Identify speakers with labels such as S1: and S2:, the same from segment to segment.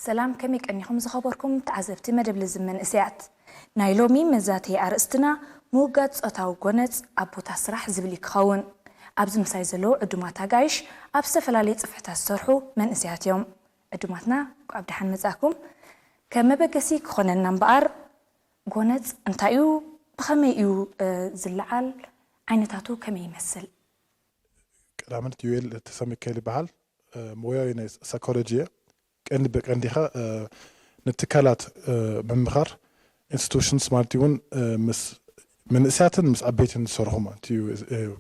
S1: سلام كمي كأنكم زخبركم تعزبتي مدب لزمن إسيات نايلومي مزاتي أرستنا موجات أتاو جونت أبو تسرح زبليك خون أبز مسايزلو أدومات عايش أبس فلاليت صفحة السرحو من إسيات يوم أدوماتنا أبدا حنمزاكم كما بقسي خوننا نبار جونت انتايو بخميو زلعال عينتاتو كمي يمثل
S2: كلامت يويل تسمي كلي بحال مويا سايكولوجيا كأن بقنديها نتكالات بمخار institutions مالتيون مس من إساتن مس عبيتن صرهما تيو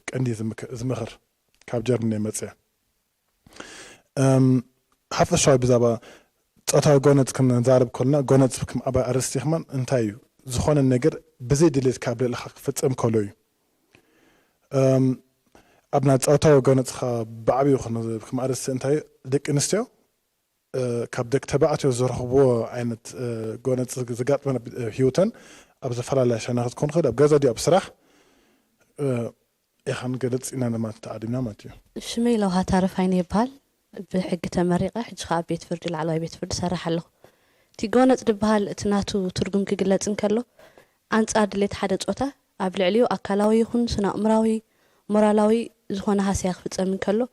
S2: كأني زمخر كابجرني متسع حفظ شوي بزابا تأتى جونت كنا نزارب كلنا جونت بكم أبا أرستيخمان انتايو زخون النجر بزيد اللي تكابل الحق فتم كلوي أبنا تأتى جونت خا بعبي وخنا بكم أرست انتايو ديك انستيو كابدك تبعته زرخبو عينت جونت زقات من هيوتن أبز فلا عشان ناخذ كون خد أبجازا دي أبصراح إخان قلت إن أنا ما تعلمنا ماتيو
S3: شمي لو هتعرف عيني بحال بحق تمريقة حج خاب بيت فرد العلاوي بيت فرد صراحة له تي جونت دبهال تناتو ترجم كجلات إنكله أنت أدلت حدث أتا قبل عليو أكلاوي يخون سنا أمراوي مرالاوي زخونها سياق فتأمن كله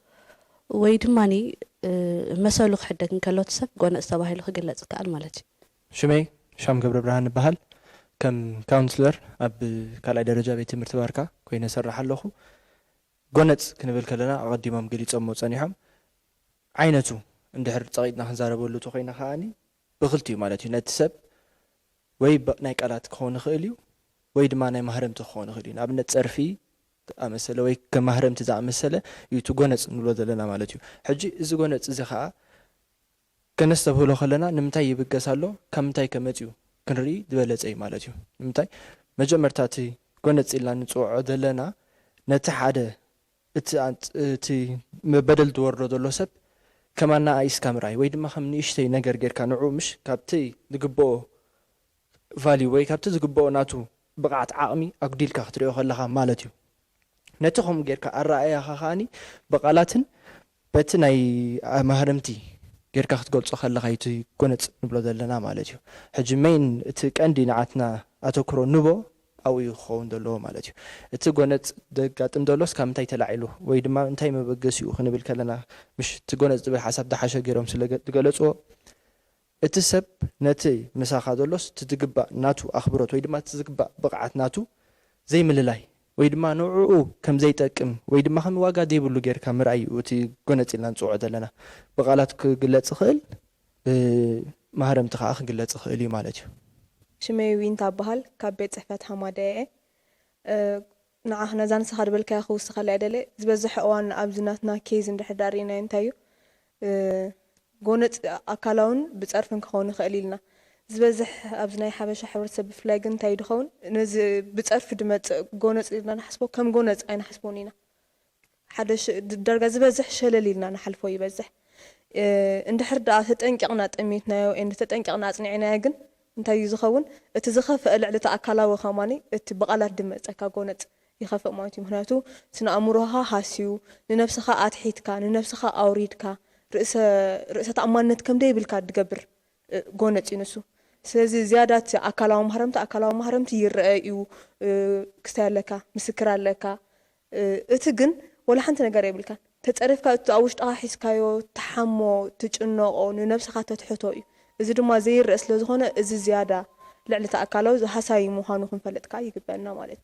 S3: ويدماني مسألة حدك إنكله تسب جونت استواهي له كجلات كأل مالتي
S4: شمي شام قبل برهان بحال كم كونسلر أب كلا درجة بيت مرتباركا كوينة سرح اللخو جونت كنبل كلنا قديمهم قليت أمو صانيهم عينتو اندحر تقيدنا خنزارة بولو تخينا خاني بغلتي مالتي نتسب وي نايك ألات كون خيليو وي دماناي مهرم تخون خيليو نابنت صرفي أمثلة وي كمهرم تزع مسألة يوتو جونت نولو دلنا مالتيو حجي إذا جونت إذا خا كنستبه له خلنا نمتاي يبقسالو كمتاي كمتيو كنري دبلت أي مالتيو نمتاي مجمرتاتي جونت إلا نتوع دلنا نتحدى ات مبدل دور دلو سب كمان نايس كامراي ويد ما خمني اشتي نجر غير كانوا مش كابتي دغبو فالي وي كابتي دغبو ناتو بقعت عقمي اقديل كختريو خلها مالتيو نتخم غير كأرأي خاني بقالاتن بتناي مهرمتي غير كختقلصو خلها يتي كونت نبلو دلنا مالتيو حجمين تقندي نعتنا اتوكرو نبو أو يخون دلو مالتيو تقونت دقاتم دلوس كامتاي تلعيلو ويدما انتاي مبقسيو خنبل كلنا مش تقونت دبل حسب دحاشا غيرهم سلقلصو اتسب نتي مساخا دلوس تتقبا ناتو اخبروت ويدما تتقبا بقعت ناتو زي مللاي ويدما نوعو كم زي تقم ويدما خم واغا ديبلو غير كامراي وتي قونت لنا نصوع دلنا بقالات كغلص خيل مهرم تخاخ غلص خيلي مالتيو
S5: شمي وين تابهال كابيت صحفات حمادة نعهنا زان سخر بالكا خو سخل عدله زبزح اوان ابزناتنا كيز اندحدارينا انتايو غونت اكلاون بصرفن كخون خليلنا زبزح ابزناي حبشه حبرتسب فلاج انتاي دخون نز بصرف دمت غونت لنا نحسبو كم غونت اين حسبونينا حدش درجه زبزح شلليلنا نحلفو يبزح اندحر دا تطنققنا طميتنايو ان تطنققنا اصنعنا ግን እንታይ ይዝኸውን እቲ ዝኸፍእ ልዕሊ ተኣካላዊ ኸማኒ እቲ በቃላት ድመፀካ ጎነፅ ይኸፍእ ማለት እዩ ምክንያቱ ስነኣእምሮኻ ሃስዩ ንነፍስኻ ኣትሒትካ ንነፍስኻ ኣውሪድካ ርእሰ ተኣማንነት ከም ደይብልካ ትገብር ጎነፅ እዩ ንሱ ስለዚ ዝያዳት ኣካላዊ ማህረምቲ ይርአ እዩ ክስታይ ኣለካ ምስክር ኣለካ እቲ ግን ወላ ሓንቲ ነገር የብልካን ተፀሪፍካ እቲ ኣብ ውሽጥኻ ሒዝካዮ ተሓሞ ትጭነቆ ንነፍስኻ ተትሕቶ እዩ إذا دم زي الرأس لزخونة إذا زيادة لعلة أكلوا حساي مهانو خنفلت كاي يقبلنا مالت.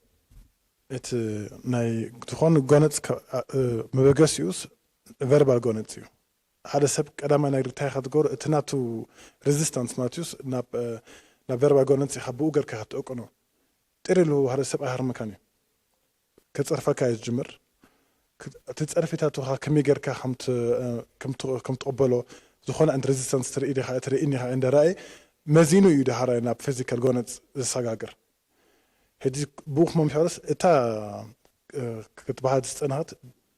S2: ناي تخون جونت مبجسيوس verbal جونتيو. هذا سبب كلام أنا رتاح تقول تناتو resistance ماتيوس نا verbal جونتي خبوجر كهت أكونو. تريلو هذا سبب أهر مكاني. كتصرف كاي جمر. تتصرف تاتو كم يجر كهمت كم تقبله. زخون عند resistance ترى إنها عند رأي مزينو يدهار إنها physical جونت السجاجر هدي بوخ ممحرس إتا كتب هاد السنوات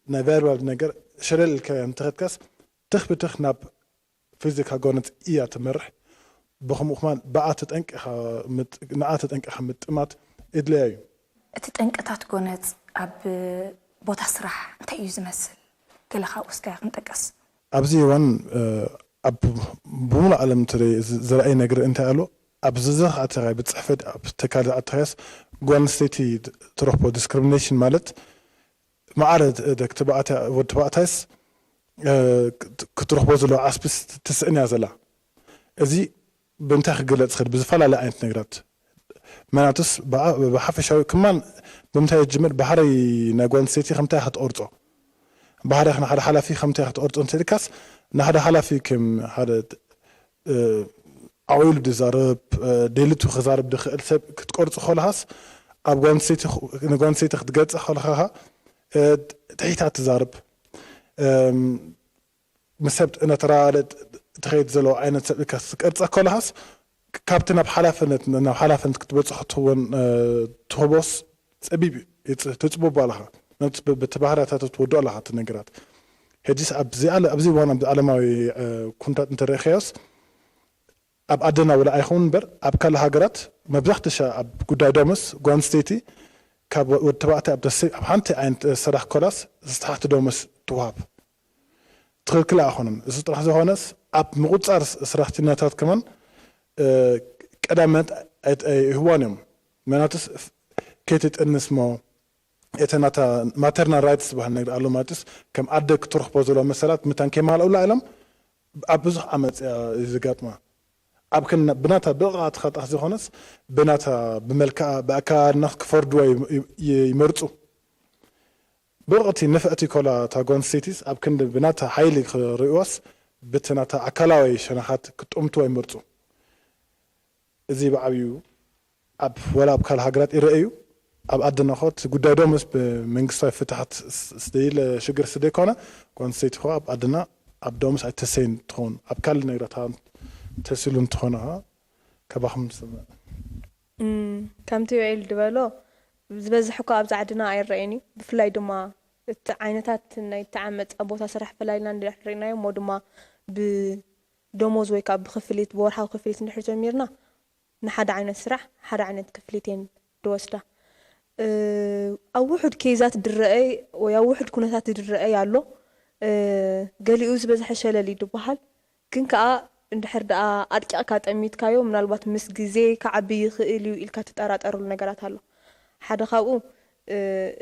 S2: نفيربال نجر شلل كان تخدكس تخ ناب physical جونت إياه تمرح بخم أخمان بعثت إنك نعاتت إنك حمد مات إدلاي
S1: تتنك تات جونت أب بوتسرح أنت يزمسل كل خاوس كأنت قص
S2: أبزي وان ኣብ ብምሉእ ዓለም ዝረአይ ነገር እንታይ ኣሎ ኣብ ዝዝኽ ኣተኻይ ብፅሕፈት ኣብ ተካል ኣተኻያስ ጓል ኣንስተይቲ ትረኽቦ ዲስክሪሚኔሽን ማለት ማዕረ ደቂ ተባዕታይስ ክትረኽቦ ዘለዎ ዓስቢስ ትስእን እያ ዘላ እዚ ብምንታይ ክግለፅ ክእል ብዝፈላለዩ ዓይነት ነገራት መናትስ ብሓፈሻዊ ክማን ብምንታይ ይጅምር ባህሪ ናይ ጓል ኣንስተይቲ ከምንታይ ክትቆርፆ ባህሪ ንሓደ ሓላፊ ከምንታይ ክትቆርፆ እንተልካስ ንሓደ ሓላፊ ከም ሓደ ዓውይሉ ድዛረብ ደልቱ ክዛረብ ድኽእል ሰብ ክትቆርፆ ከለሃስ ኣብ ጓል ኣንስተይቲ ክትገፅእ ከለኻ ትሒታ ትዛርብ ምስ ሰብ እናተረኣለት ትኸይድ ዘለዎ ዓይነት ሰብ ኢልካ ትቀርፀ ከለሃስ ካብቲ ናብ ሓላፍነት ክትበፅሖ ትህቦስ ፀቢብ ትፅቡብ ኣለኻ በቲ ባህርያታት ትወድኦ ኣለኻ እቲ ነገራት ሕጂስ ኣብዚ እዋን ዓለማዊ ኩነታት እንተረኺያስ ኣብ ዓድና ወላ ኣይኸውን እምበር ኣብ ካልእ ሃገራት መብዛሕትሻ ኣብ ጉዳይ ዶመስ ጓል ኣንስተይቲ ካብ ወዲ ተባዕታይ ኣብ ሓንቲ ዓይነት ስራሕ ኮላስ ዝተሓቲ ዶመስ ትውሃብ ትኽክል ኣይኮነን እዚ ጥራሕ ዝኾነስ ኣብ ምቁፃር ስራሕተኛታት ከመን ቀዳመት ይህቦን እዮም መናትስ ከይትጥንስ ሞ እተናታ ማተርናል ራይትስ ዝበሃል ነገር ኣሎ ማለትስ ከም ኣደ ክትረኽቦ ዘለዎ መሰላት ምታን ከይማልኡላ ኢሎም ኣብ ብዙሕ ዓመፅ ዝጋጥማ ኣብ ብናታ ብቕዓት ኸጣሕ ዝኾነስ ብናታ ብመልክዓ ብኣካልና ክፈርድዎ ይመርፁ ብቕቲ ንፍዕቲ ኮላ እታ ጓል ኣንስተይቲስ ኣብ ክንዲ ብናታ ሓይሊ ክርእዮስ በቲ ናታ ኣካላዊ ሸነኻት ክጥምትዎ ይመርፁ እዚ ብዓብዩ ኣብ ወላ ኣብ ካልእ ሃገራት ይረአዩ ኣብ ዓድና ኸ ጉዳይ ዶመስ ብመንግስታዊ ፍትሓት ስደይለ ሽግር ስደይኮነ ጓል ኣንስተይቲ ኸ ኣብ ዓድና ኣብ ዶመስ ኣይተሰይን ትኸውን ኣብ ካልእ ነገራት ተሲሉ እንትኾነ ከባኹም ዝስምዕ
S5: ከምቲ ዮኤል ድበሎ ዝበዝሕ እኳ ኣብዚ ዓድና ኣይረአየን እዩ ብፍላይ ድማ እቲ ዓይነታት ናይ ተዓመፅ ቦታ ስራሕ ፈላይና ንሪእናዮ ሞ ድማ ብደሞዝ ወይ ከዓ ብክፍሊት ብወርሓዊ ክፍሊት እንድሕር ጀሚርና ንሓደ ዓይነት ስራሕ ሓደ ዓይነት ክፍሊት እየን ድወስዳ ኣብ ውሑድ ኬዛት ድረአይ ወይ ኣብ ውሑድ ኩነታት ድረአይ ኣሎ ገሊኡ ዝበዝሐ ሸለል ድበሃል ግን ከዓ እንድሕር ደኣ ኣጥቂቕካ ጠሚትካዮ ምናልባት ምስ ግዜ ክዓቢ ይኽእል እዩ ኢልካ ትጠራጠርሉ ነገራት ኣሎ ሓደ ካብኡ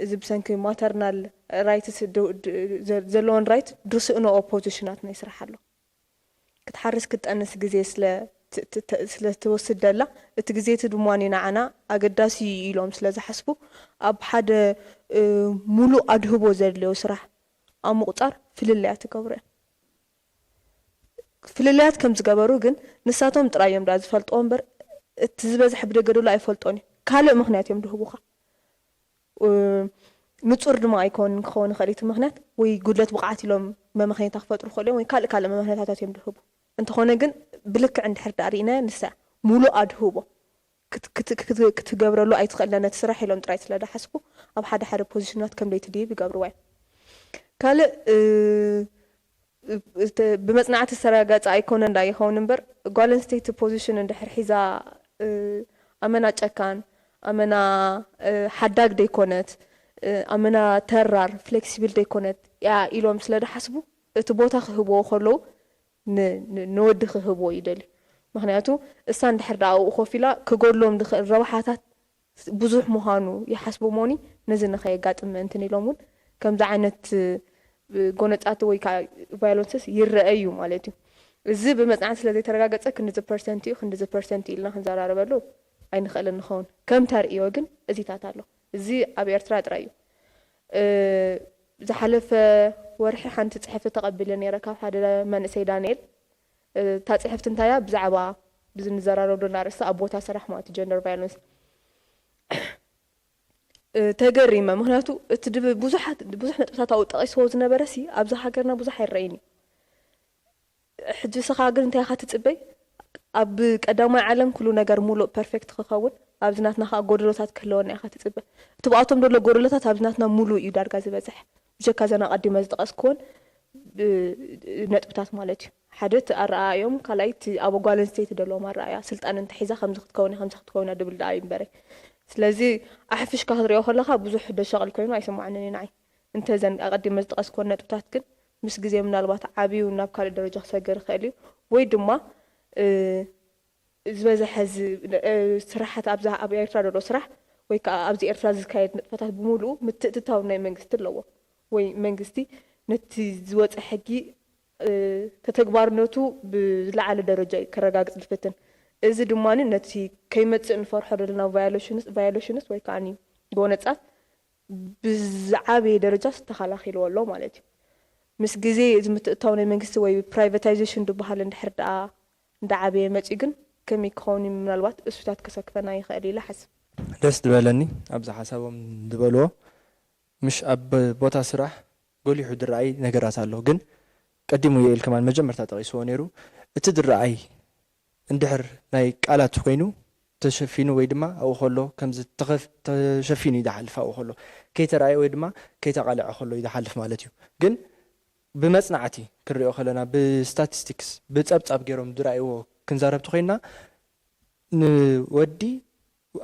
S5: እዚ ብሰንኪ ማተርናል ራይትስ ዘለዎን ራይት ድርስእኖ ኦፖዚሽናት ናይ ስራሕ ኣሎ ክትሓርስ ክትጠንስ ግዜ ስለትወስድ ደላ እቲ ግዜቲ ድማኒ ንዓና ኣገዳሲ ኢሎም ስለዝሓስቡ ኣብ ሓደ ሙሉእ ኣድህቦ ዘድልዮ ስራሕ ኣብ ምቁፃር ፍልልያት ትገብሩ እየን ፍልልያት ከም ዝገበሩ ግን ንሳቶም ጥራዮም ዳ ዝፈልጦ እምበር እቲ ዝበዝሕ ብደገ ደሎ ኣይፈልጦን እዩ ካልእ ምክንያት እዮም ድህቡኻ ንፁር ድማ ኣይኮንን ክኸውን ይኽእል እቲ ምክንያት ወይ ጉድለት ብቕዓት ኢሎም መምክንያታ ክፈጥሩ ይኽእሉ እዮም ወይ ካልእ መምክንያታት እዮም ድህቡ እንተኾነ ግን ብልክዕ እንድሕር ዳ ሪእና ንሳ ሙሉእ ኣድህቦ ክትገብረሉ ኣይትኽእልና ነቲ ስራሕ ኢሎም ጥራይ ስለዳሓስቡ ኣብ ሓደ ሓደ ፖዚሽናት ከም ደይ ትድይብ ይገብርዋ እዮም ካልእ ብመፅናዕቲ ዝተረጋገፀ ኣይኮነን ዳ ይኸውን እምበር ጓል ኣንስተይቲ ፖዚሽን እንድሕር ሒዛ ኣመና ጨካን ኣመና ሓዳግ ደይኮነት ኣመና ተራር ፍሌክሲብል ደይኮነት ያ ኢሎም ስለዳሓስቡ እቲ ቦታ ክህብዎ ከለዉ ንወዲ ክህብዎ ይደልዩ ምክንያቱ እሳ እንድሕር ዳ ኣብኡ ኮፍ ኢላ ክጎድሎም ዝኽእል ረብሓታት ብዙሕ ምዃኑ ይሓስቡ ሞኒ ነዚ ንኸየጋጥም ምእንትን ኢሎም እውን ከምዚ ዓይነት ጎነፃት ወይ ከዓ ቫዮለንስስ ይረአዩ ማለት እዩ እዚ ብመፅናዕቲ ስለዘይተረጋገፀ ክንዲዚ ፐርሰንት እዩ ክንዲዚ ፐርሰንት ኢልና ክንዘራረበሉ ኣይንኽእልን ንኸውን ከም ተርእዮ ግን እዚታት ኣሎ እዚ ኣብ ኤርትራ ጥራይ እዩ ዝሓለፈ ወርሒ ሓንቲ ፅሕፍቲ ተቐቢለ ነይረ ካብ ሓደ መንእሰይ ዳንኤል እታ ፅሕፍቲ እንታያ ብዛዕባ ብዝንዘራረበሉ ናርእስቲ ኣብ ቦታ ስራሕ ማለት ጀንደር ቫዮለንስ ተገሪመ ምክንያቱ እቲ ብዙሕ ነጥብታት ኣብኡ ጠቂስዎ ዝነበረሲ ኣብዚ ሃገርና ብዙሕ ኣይረአይን እዩ ሕጂ ስኻ ግን እንታይ ኢኻ ትፅበይ ኣብ ቀዳማይ ዓለም ኩሉ ነገር ሙሉእ ፐርፌክት ክኸውን ኣብዚ ናትና ከዓ ጎደሎታት ክህልወና ኢኻ ትፅበ እቲ ብኣቶም ደሎ ጎደሎታት ኣብዚ ናትና ሙሉእ እዩ ዳርጋ ዝበዝሕ ብሸካ ዘና ቀዲመ ዝጠቐስክዎን ነጥብታት ማለት እዩ ሓደ እቲ ኣረኣዮም ካልኣይ እቲ ኣብ ጓል ኣንስተይቲ ደለዎም ኣረኣያ ስልጣን እንተሒዛ ከምዚ ክትከውና ድብል ዳ ይንበረይ ስለዚ ኣሕፍሽካ ክትሪኦ ከለካ ብዙሕ ደሸቕል ኮይኑ ኣይሰማዕንን እዩ ንዓይ እንተዘን ኣቐዲመ ዝጠቐስክዎን ነጥብታት ግን ምስ ግዜ ምናልባት ዓብዩ ናብ ካልእ ደረጃ ክሰገር ይኽእል እዩ ወይ ድማ ዝበዝሐ ስራሓት ኣብ ኤርትራ ዘሎ ስራሕ ወይ ከዓ ኣብዚ ኤርትራ ዝካየድ ንጥፈታት ብምሉኡ ምትእትታው ናይ መንግስቲ ኣለዎ ወይ መንግስቲ ነቲ ዝወፀ ሕጊ ተተግባርነቱ ብዝለዓለ ደረጃ ከረጋግፅ ዝፍትን እዚ ድማኒ ነቲ ከይመፅእ ንፈርሖ ዘለና ቫዮሌሽንስ ወይ ከዓ ጎነፃት ብዝዓበየ ደረጃ ዝተኸላኺልዎ ኣሎ ማለት እዩ ምስ ግዜ እዚ ምትእትታው ናይ መንግስቲ ወይ ፕራይቬታይዜሽን ዝበሃል እንድሕር ደኣ እንዳዓበየ መፂ ግን ከመይ ክኸውን ምናልባት እሱታት ከሰክፈና ይኽእል ኢለ ሓስብ
S4: ደስ ዝበለኒ ኣብዛ ሓሳቦም ዝበልዎ ምሽ ኣብ ቦታ ስራሕ ጎሊሑ ድረኣይ ነገራት ኣሎ ግን ቀዲሙ የኢል ከማን መጀመርታ ጠቂስዎ ነይሩ እቲ ድረኣይ እንድሕር ናይ ቃላት ኮይኑ ተሸፊኑ ወይ ድማ ኣብኡ ከሎ ከምዚ ተሸፊኑ ይደሓልፍ ኣብኡ ከሎ ከይተረኣየ ወይ ድማ ከይተቃልዐ ከሎ ይደሓልፍ ማለት እዩ ግን ብመፅናዕቲ ክንሪኦ ከለና ብስታቲስቲክስ ብፀብፃብ ገይሮም ዝረኣይዎ ክንዛረብቲ ኮይና ንወዲ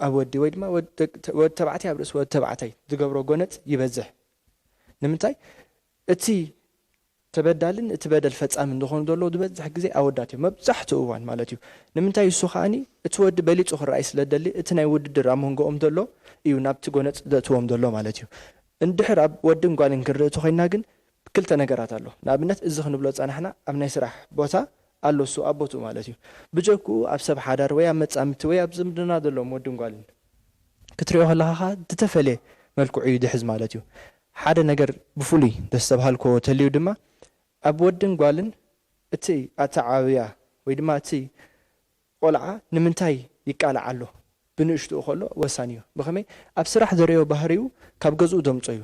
S4: ኣብ ወዲ ወይ ድማ ወዲ ተባዕታይ ኣብ ርእሲ ወዲ ተባዕታይ ዝገብሮ ጎነፅ ይበዝሕ ንምንታይ እቲ ተበዳልን እቲ በደል ፈፃምን ዝኾኑ ዘለዉ ዝበዝሕ ግዜ ኣወዳት እዮም መብዛሕትኡ እዋን ማለት እዩ ንምንታይ እሱ ከዓኒ እቲ ወዲ በሊፁ ክረኣይ ስለደሊ እቲ ናይ ውድድር ኣብ መንጎኦም ዘሎ እዩ ናብቲ ጎነፅ ዘእትዎም ዘሎ ማለት እዩ እንድሕር ኣብ ወድን ጓልን ክንርኢ እቲ ኮይና ግን ክልተ ነገራት ኣሎ ንኣብነት እዚ ክንብሎ ፀናሕና ኣብ ናይ ስራሕ ቦታ ኣሎ እሱ ኣብ ቦትኡ ማለት እዩ ብጀክኡ ኣብ ሰብ ሓዳር ወይ ኣብ መፃምቲ ወይ ኣብ ዝምድና ዘሎም ወድን ጓልን ክትሪኦ ከለኻ ዝተፈለየ መልክዑ እዩ ድሕዝ ማለት እዩ ሓደ ነገር ብፍሉይ ደስ ተባሃልኮ ተልዩ ድማ ኣብ ወድን ጓልን እቲ ኣተዓብያ ወይ ድማ እቲ ቆልዓ ንምንታይ ይቃልዕ ኣሎ ብንእሽትኡ ከሎ ወሳኒ እዩ ብኸመይ ኣብ ስራሕ ዘርዮ ባህሪኡ ካብ ገዝኡ ደምፆ እዩ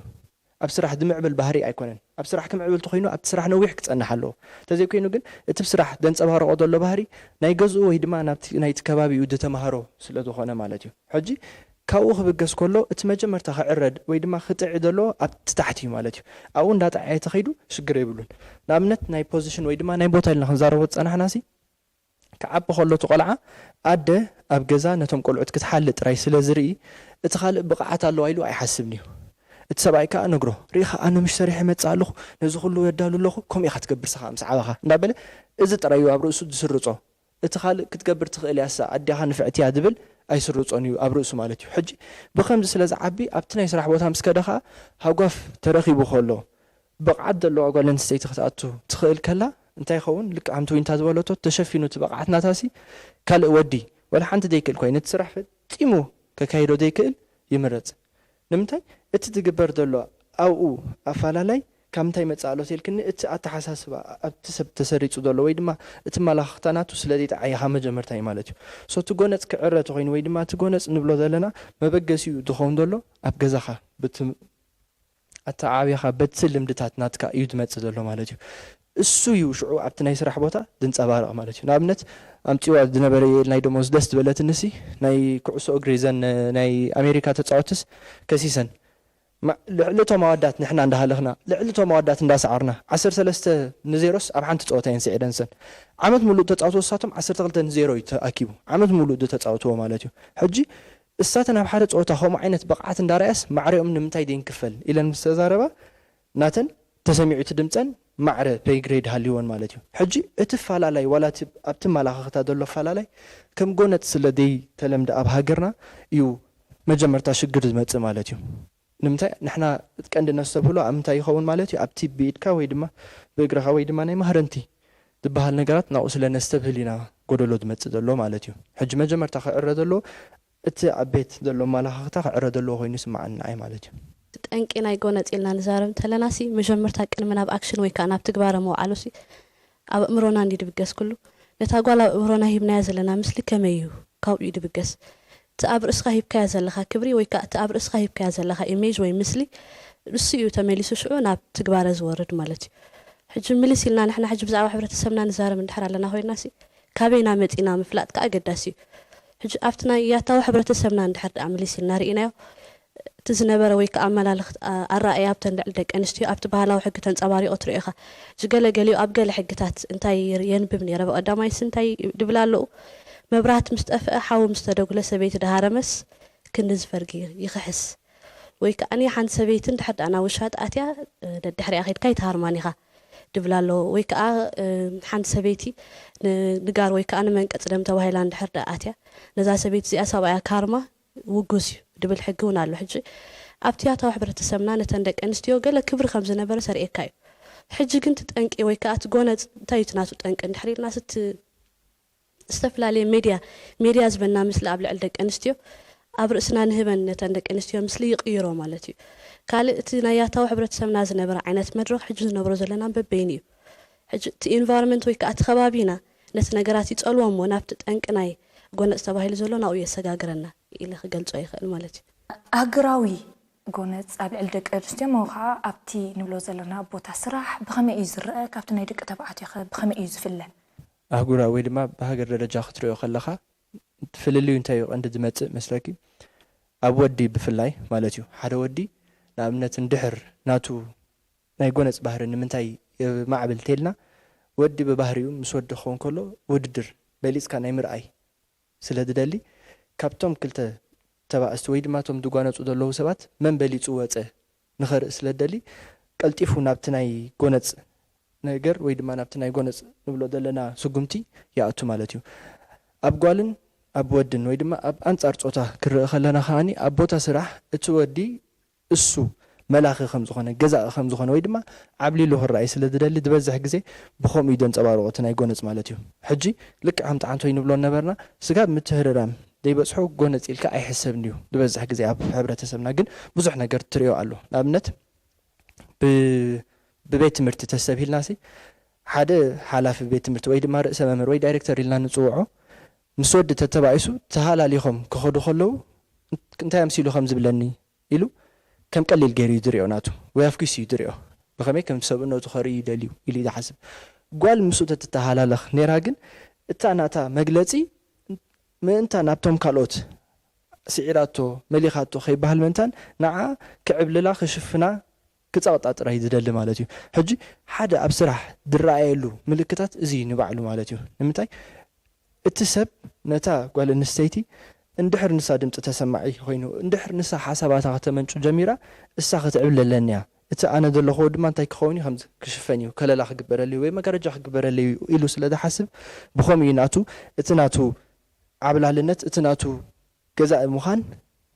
S4: ኣብ ስራሕ ድምዕብል ባህሪ ኣይኮነን ኣብ ስራሕ ክምዕብል ተኮይኑ ኣብቲ ስራሕ ነዊሕ ክፀንሕ ኣለዎ ተዘይኮይኑ ግን እቲ ብስራሕ ደንፀባርቆ ዘሎ ባህሪ ናይ ገዝኡ ወይ ድማ ናይቲ ከባቢኡ ዝተማሃሮ ስለ ዝኾነ ማለት እዩ ሕጂ ካብኡ ክብገስ ከሎ እቲ መጀመርታ ክዕረድ ወይ ድማ ክጥዕ ዘሎ ኣብቲ ታሕቲ እዩ ማለት እዩ ኣብኡ እንዳጣዕየ ተኸይዱ ሽግር የብሉን ንኣብነት ናይ ፖዚሽን ወይ ድማ ናይ ቦታ ኢልና ክንዛረቦ ፀናሕናሲ ክዓቢ ከሎ እቲ ቆልዓ ኣደ ኣብ ገዛ ነቶም ቆልዑት ክትሓልጥ ጥራይ ስለ ዝርኢ እቲ ካልእ ብቕዓት ኣለዋ ኢሉ ኣይሓስብን እዩ እቲ ሰብኣይ ከዓ ነግሮ ሪኢኻ ኣነ ምሽ ሰሪሐ መፅእ ኣለኹ ነዚ ኩሉ የዳሉ ኣለኹ ከምኡ ኢኻ ትገብር ስኻ ምስ ዓበኻ እንዳበለ እዚ ጥራይ እዩ ኣብ ርእሱ ዝስርፆ እቲ ካልእ ክትገብር ትኽእል ያሳ ኣዴኻ ንፍዕቲ እያ ዝብል ኣይስርፆን እዩ ኣብ ርእሱ ማለት እዩ ሕጂ ብከምዚ ስለ ዝዓቢ ኣብቲ ናይ ስራሕ ቦታ ምስ ከደ ከዓ ሃጓፍ ተረኺቡ ከሎ ብቕዓት ዘለዋ ጓል ኣንስተይቲ ክትኣቱ ትኽእል ከላ እንታይ ይኸውን ልክዕ ሓንቲ ወይንታ ዝበለቶ ተሸፊኑ እቲ በቕዓት ናታሲ ካልእ ወዲ ወላ ሓንቲ ዘይክእል ኮይኑ እቲ ስራሕ ፈፂሙ ከካይዶ ዘይክእል ይምረፅ ንምንታይ እቲ ዝግበር ዘሎ ኣብኡ ኣፈላላይ ካብ ምንታይ መፅእ ኣሎ ተልክኒ እቲ ኣተሓሳስባ ኣብቲ ሰብ ተሰሪፁ ዘሎ ወይ ድማ እቲ መላኽታናቱ ስለ ዘይጠዓይኻ መጀመርታ እዩ ማለት እዩ ሶ እቲ ጎነፅ ክዕረ ተኮይኑ ወይ ድማ እቲ ጎነፅ ንብሎ ዘለና መበገሲኡ ዝኸውን ዘሎ ኣብ ገዛኻ ኣተዓብያኻ በቲ ልምድታት ናትካ እዩ ዝመፅእ ዘሎ ማለት እዩ እሱ እዩ ሽዑ ኣብቲ ናይ ስራሕ ቦታ ዝንፀባረቕ ማለት እዩ ንኣብነት ኣምፂዋ ዝነበረ ናይ ደሞዝ ደስ ዝበለት ንሲ ናይ ኩዕሶ እግሪ ዘን ናይ ኣሜሪካ ተፃወትስ ከሲሰን ልዕልቶም ኣዋዳት ንሕና እንዳሃለኽና ልዕልቶም ኣዋዳት እንዳሰዓርና 13-0 ኣብ ሓንቲ ፀወታ የንስዒደን ሰን ዓመት ሙሉእ ተፃወትዎ እሳቶም 12-0 እዩ ተኣኪቡ ዓመት ሙሉእ ተፃወትዎ ማለት እዩ ሕጂ እሳተን ኣብ ሓደ ፀወታ ከምኡ ዓይነት በቕዓት እንዳርኣያስ ማዕሪኦም ንምንታይ ደይንክፈል ኢለን ምስ ተዛረባ ናተን ተሰሚዑ እቲ ድምፀን ማዕረ ፔይግሬድ ሃልይዎን ማለት እዩ ሕጂ እቲ ፋላላይ ዋላ ኣብቲ መላኽኽታ ዘሎ ፋላላይ ከም ጎነፅ ስለ ደይ ተለምደ ኣብ ሃገርና እዩ መጀመርታ ሽግር ዝመፅእ ማለት እዩ ንምንታይ ንሕና ቀንዲ ነስተብህሎ ኣብ ምንታይ ይኸውን ማለት እዩ ኣብቲ ብኢድካ ወይ ድማ ብእግርኻ ወይ ድማ ናይ ማህረንቲ ዝበሃል ነገራት ናብኡ ስለ ነስተብህል ኢና ጎደሎ ዝመፅእ ዘሎ ማለት እዩ ሕጂ መጀመርታ ክዕረ ዘሎ እቲ ኣብ ቤት ዘሎ መላኽኽታ ክዕረ ዘለዎ ኮይኑ ይስማዓና ኣይ ማለት እዩ
S3: ጠንቂ ናይ ጎነፅ ኢልና ንዛረብ እንተለናሲ መጀመርታ ቅድሚ ናብ ኣክሽን ወይ ከዓ ናብ ትግባረ መውዓሉሲ ኣብ እምሮና እንዲድብገስ ኩሉ ነታ ጓል ኣብ እምሮና ሂብናያ ዘለና ምስሊ ከመይ እዩ ካብኡ ይድብገስ እቲ ኣብ ርእስኻ ሂብካያ ዘለኻ ክብሪ ወይ ከዓ እቲ ኣብ ርእስኻ ሂብካያ ዘለኻ ኢሜጅ ወይ ምስሊ እሱ እዩ ተመሊሱ ሽዑ ናብ ትግባረ ዝወርድ ማለት እዩ ሕጂ ምልስ ኢልና ንሕና ሕጂ ብዛዕባ ሕብረተሰብና ንዛረብ እንድሕር ኣለና ኮይናሲ ካበይና መፂና ምፍላጥ ከዓ ኣገዳሲ እዩ ሕጂ ኣብቲ ናይ ያታዊ ሕብረተሰብና እንድሕር ደኣ ምልስ ኢልና ርኢናዮ እቲ ዝነበረ ወይ ከዓ ኣመላልኽቲ ኣረኣእያ ኣብተን ልዕሊ ደቂ ኣንስትዮ ኣብቲ ባህላዊ ሕጊ ተንፀባሪቑ ትሪኦ ኢኻ ገለገሊኡ ኣብ ገለ ሕግታት እንታይ የንብብ ነይረ ብቐዳማይስ እንታይ ድብል ኣለኡ መብራህቲ ምስ ጠፍአ ሓዊ ምስ ተደጉለ ሰበይቲ ደሃረመስ ክንዲ ዝፈርጊ ይኽሕስ ወይ ከዓኒ ሓንቲ ሰበይቲ እንድሕር ደኣ ናብ ውሻ ኣትያ ደድሕሪኣ ኸይድካ ይተሃርማን ኢኻ ድብላሎ ወይ ከዓ ሓንቲ ሰበይቲ ንጋር ወይ ከዓ ንመንቀጽ ደም ተባሂላ እንድሕር ደኣትያ ነዛ ሰበይቲ እዚኣ ሰብኣያ ካርማ ውጉስ እዩ ድብል ሕጊ እውን ኣሎ ሕጂ ኣብቲ ኣታዊ ሕብረተሰብና ነተን ደቂ ኣንስትዮ ገለ ክብሪ ከም ዝነበረ ሰሪኤካ እዩ ሕጂ ግን ትጠንቂ ወይ ከዓ ትጎነፅ እንታይ እዩ ናቱ ጠንቂ እንድሕር ኢልና ዝተፈላለዩ ሜድያ ዝበና ምስሊ ኣብ ልዕሊ ደቂ ኣንስትዮ ኣብ ርእስና ንህበን ነተን ደቂ ኣንስትዮ ምስሊ ይቕይሮ ማለት እዩ ካልእ እቲ ናይ ኣታዊ ሕብረተሰብና ዝነበረ ዓይነት መድረኽ ሕጂ ዝነብሮ ዘለና በበይን እዩ ሕጂ እቲ ኢንቫይሮንመንት ወይ ከዓ እቲ ከባቢና ነቲ ነገራት ይፀልዎ እሞ ናብቲ ጠንቂ ናይ ጎነፅ ተባሂሉ ዘሎ ናብኡ የሰጋግረና ኢለ ክገልጾ ይኽእል ማለት እዩ
S1: ኣህጉራዊ ጎነፅ ኣብ ልዕሊ ደቂ ኣንስትዮ ሞ ከዓ ኣብቲ ንብሎ ዘለና ቦታ ስራሕ ብኸመይ እዩ ዝርአ ካብቲ ናይ ደቂ ተባዕትዮ ኸ ብኸመይ እዩ ዝፍለ
S4: ኣህጉራዊ ወይ ድማ ብሃገር ደረጃ ክትሪኦ ከለኻ ፍልልዩ እንታይ እዩ ቀንዲ ዝመፅእ መስለኪ ኣብ ወዲ ብፍላይ ማለት እዩ ሓደ ወዲ ንኣብነት እንድሕር ናቱ ናይ ጎነፅ ባህሪ ንምንታይ ማዕብል እንተኢልና ወዲ ብባህሪኡ ምስ ወዲ ክኸውን ከሎ ውድድር በሊፅካ ናይ ምርኣይ ስለ ዝደሊ ካብቶም ክልተ ተባእስቲ ወይ ድማ እቶም ዝጓነፁ ዘለዉ ሰባት መን በሊፁ ወፀ ንኸርኢ ስለ ዝደሊ ቀልጢፉ ናብቲ ናይ ጎነፅ ነገር ወይ ድማ ናብቲ ናይ ጎነፅ ንብሎ ዘለና ስጉምቲ ይኣቱ ማለት እዩ ኣብ ጓልን ኣብ ወድን ወይ ድማ ኣብ ኣንጻር ፆታ ክርአ ከለና ከዓኒ ኣብ ቦታ ስራሕ እቲ ወዲ እሱ መላኺ ከም ዝኾነ ገዛኢ ከም ዝኾነ ወይ ድማ ዓብሊሉ ክረኣይ ስለ ዝደሊ ዝበዝሕ ግዜ ብኸምኡ ደንፀባርቑ እቲ ናይ ጎነፅ ማለት እዩ ሕጂ ልክዕ ከምቲ ዓንቶይ ንብሎ ነበርና ስጋብ ምትህርራም ዘይበፅሖ ጎነፅ ኢልካ ኣይሕሰብን እዩ ዝበዝሕ ግዜ ኣብ ሕብረተሰብና ግን ብዙሕ ነገር ትሪኦ ኣሎ ንኣብነት ብቤት ትምህርቲ ተሰቢልና ሲ ሓደ ሓላፊ ቤት ትምህርቲ ወይ ድማ ርእሰ መምህር ወይ ዳይሬክተር ኢልና ንፅውዖ ምስ ወዲ ተተባኢሱ ተሃላሊኾም ክኸዱ ከለዉ እንታይ ኣምሲሉ ከም ዝብለኒ ኢሉ ከም ቀሊል ገይሩ እዩ ዝሪኦ ናቱ ወይ ኣፍኪሱ እዩ ዝሪኦ ብኸመይ ከም ሰብነቱ ኸርኢ ይደልዩ ኢሉ እዩ ዝሓስብ ጓል ምስኡ ተተሃላለኽ ነራ ግን እታ ናታ መግለፂ ምእንታ ናብቶም ካልኦት ስዒራቶ መሊኻቶ ከይበሃል ምንታን ንዓ ክዕብልላ ክሽፍና ክፀቕጣጥራ እዩ ዝደሊ ማለት እዩ ሕጂ ሓደ ኣብ ስራሕ ዝረኣየሉ ምልክታት እዚ ንባዕሉ ማለት እዩ ንምንታይ እቲ ሰብ ነታ ጓል ኣንስተይቲ እንድሕር ንሳ ድምፂ ተሰማዒ ኮይኑ እንድሕር ንሳ ሓሳባታ ከተመንጩ ጀሚራ እሳ ክትዕብለለኒ እያ እቲ ኣነ ዘለኹ ድማ እንታይ ክኸውን እዩ ከምዚ ክሽፈን እዩ ከለላ ክግበረሉ ወይ መጋረጃ ክግበረሉ ኢሉ ስለ ዝሓስብ ብኸምኡ እዩ ናቱ እቲ ናቱ ዓብላልነት እቲ ናቱ ገዛኢ ምዃን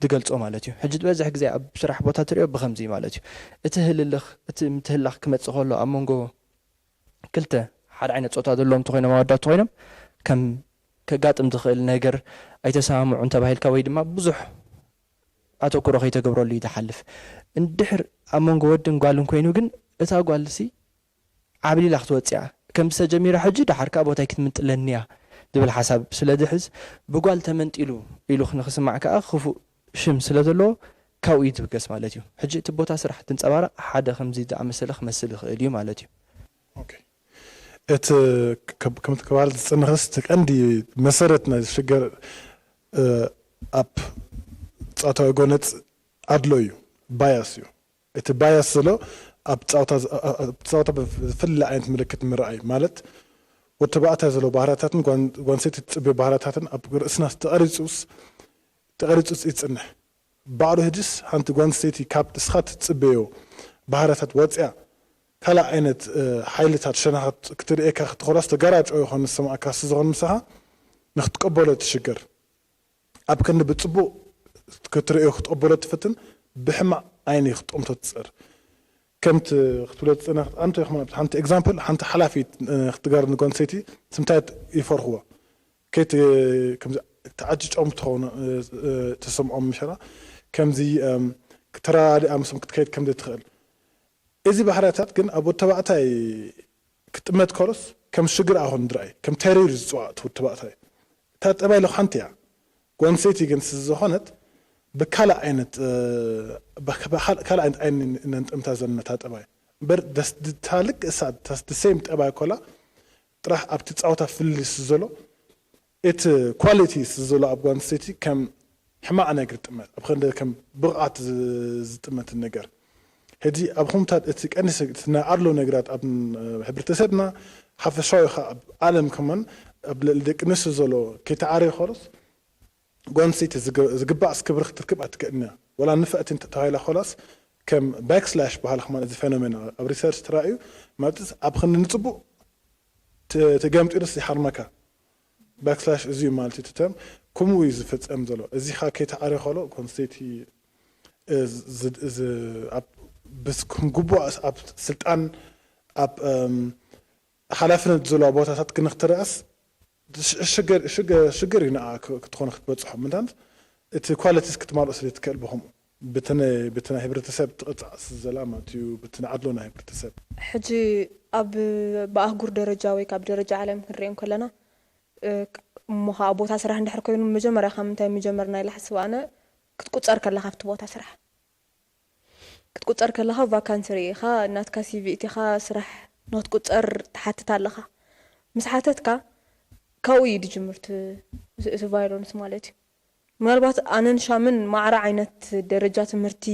S4: ዝገልጾ ማለት እዩ ሕጂ ዝበዝሕ ግዜ ኣብ ስራሕ ቦታ ትሪኦ ብኸምዚ ማለት እዩ እቲ ህልልኽ እቲ ምትህላኽ ክመፅእ ከሎ ኣብ መንጎ ክልተ ሓደ ዓይነት ፆታ ዘለዎም እንተኮይኖም ኣወዳት እንተኮይኖም ከም ከጋጥም ዝኽእል ነገር ኣይተሰማምዑን ተባሂልካ ወይ ድማ ብዙሕ ኣተኩሮ ከይተገብረሉ እዩ ተሓልፍ እንድሕር ኣብ መንጎ ወድን ጓልን ኮይኑ ግን እታ ጓልሲ ዓብሊላ ክትወፅያ ከም ዝተጀሚራ ሕጂ ዳሓርካ ቦታይ ክትምንጥለኒ እያ ዝብል ሓሳብ ስለ ዝሕዝ ብጓል ተመንጢሉ ኢሉ ንክስማዕ ከዓ ክፉእ ሽም ስለ ዘለዎ ካብኡ እዩ ዝብገስ ማለት እዩ ሕጂ እቲ ቦታ ስራሕ ትንፀባረቕ ሓደ ከምዚ ዝኣመሰለ ክመስል ይኽእል እዩ ማለት እዩ
S2: እቲ ከምቲ ከባል ዝፅንኽስ እቲ ቀንዲ መሰረት ናይ ዝሽገር ኣብ ፃውታዊ ጎነፅ ኣድሎ እዩ ባያስ እዩ እቲ ባያስ ዘሎ ኣብ ፃውታ ብፍለ ዓይነት ምልክት ምርኣይ ማለት ወዲ ተባዕታይ ዘሎ ባህርያታትን ጓንሰይቲ ትፅብዮ ባህርያታትን ኣብ ርእስና ተቐሪፁ ይፅንሕ ባዕሉ ህድስ ሓንቲ ጓንሰይቲ ካብ እስኻ ትፅበዮ ባህርያታት ወፅያ ካልእ ዓይነት ሓይልታት ሸናኻት ክትርእየካ ክትኮላስ ተጋራጮ ይኾን ዝሰማዕካ ዝኾን ምሳኻ ንክትቀበሎ ትሽገር ኣብ ክንዲ ብፅቡቕ ክትርእዮ ክትቀበሎ ትፍትን ብሕማቕ ዓይኒ ክትጠምቶ ትፅር ከምቲ ክትብሎ ትፅንሕ ኣንተ ይኹም ሓንቲ ኤግዛምፕል ሓንቲ ሓላፊት ክትጋር ንጓንሰይቲ ስምታይ ይፈርኽዎ ከይቲ ከምዚ ተዓጅጮም ትኸውን ተሰምዖም ምሸራ ከምዚ ተራዲኣ ምስም ክትከይድ ከምዚ ትኽእል እዚ ባህርያታት ግን ኣብ ወዲ ተባዕታይ ክጥመት ከሎስ ከም ሽግር ኣኹን ድረኣይ ከም ተሪር ዝፅዋዕ እቲ ወዲ ተባዕታይ እታ ጠባይሎ ሓንቲ እያ ጓንሰይቲ ግን ዝኾነት ብካልእ ዓይነት ዓይኒ ነንጥምታ ዘለና እታ ጠባይ እምበር ታልክ እሳ ተሰይም ጠባይ ኮላ ጥራሕ ኣብቲ ፃውታ ፍልስ ዘሎ እቲ ኳሊቲ ዘሎ ኣብ ጓንሰይቲ ከም ሕማቕ ነገር ጥመት ኣብ ክንደ ከም ብቕዓት ዝጥመት ነገር ሕጂ ኣብ ከምታት እቲ ቀንዲ ናይ ኣድሎ ነገራት ኣብ ሕብረተሰብና ሓፈሻዊ ኣብ ዓለም ከመን ኣብ ደቂ ኣንስትዮ ዘሎ ከይተዓርዮ ከሎስ ጓንሰይቲ ዝግባእ ክብሪ ክትርክብ ኣይትክእልን እያ ወላ ንፍዕቲ ተባሂላ ከላስ كم باكسلاش بحال خمان إذا فينومين أو ريسيرش ترأيو ما بتس أبخن نتصبو تجمع تقول حرمكا باكسلاش إزيو مالتي تتم كم ويز فتس أمزلو إزي خاكي تعري خلو كونستيتي إز أب بس كم جبوا أب سلطان أب حلفنا تزلوا بوتا تتكن اخترأس شجر هنا كتكون اختبارات من it qualities كتمار أصلي تكلبهم بتنا هبرتسب تقطع الزلامة تيو بتنا عدلونا هبرتسب
S5: حجي أب بأهجر درجة ويك أب درجة عالم كريم كلنا مها أبوتها سرح ندحر كل مجمرة خامتها مجمرنا إلى حسب أنا كنت أركل لها في بوتها سرح كنت أركل لها فاكانسري خا نات كاسي فيتي خا سرح نات كنت تحت تعلقها مسحتك كوي دي جمرت فايرونس مالتي ምናልባት ኣነን ሻምን ማዕረ ዓይነት ደረጃ ትምህርቲ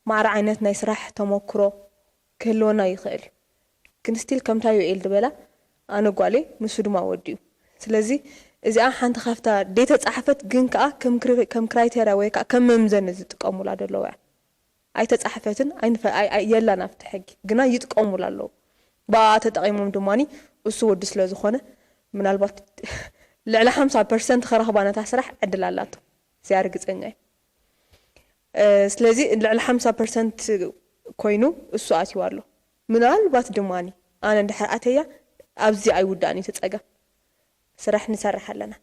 S5: ማዕረ ዓይነት ናይ ስራሕ ተሞክሮ ክህልወና ይኽእል ግን ስቲል ከምታዩ ኤል ድበላ ኣነ ጓሌ ንሱ ድማ ወዲዩ ስለዚ እዚኣ ሓንቲ ካፍታ ዴታ ጻሕፈት ግን ከዓ ከም ክራይቴሪያ ወይ ከዓ ከም መምዘን ዝጥቀሙላ ደለዋ ኣይተጻሕፈትን የላን ኣብቲ ሕጊ ግና ይጥቀሙላ ኣለዉ ብኣ ተጠቒሞም ድማኒ እሱ ወዲ ስለ ዝኾነ ምናልባት ልዕሊ 50% ከረኽባ ነታ ስራሕ ዕድል ኣላቶ زيارة جزء سلزي على 5% كوينو السؤال يوارلو من البات دماني أنا ندحر أتيا أبزي أي وداني تتسجى سرح نسرح لنا